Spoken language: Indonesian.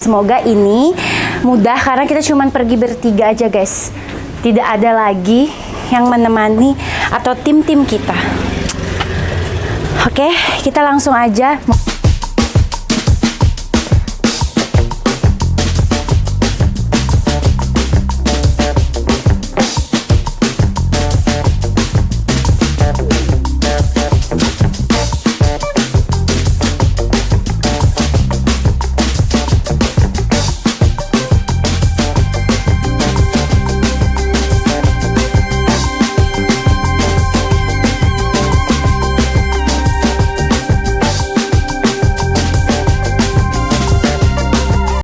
Semoga ini mudah karena kita cuma pergi bertiga aja guys. Tidak ada lagi yang menemani atau tim-tim kita. Oke, kita langsung aja.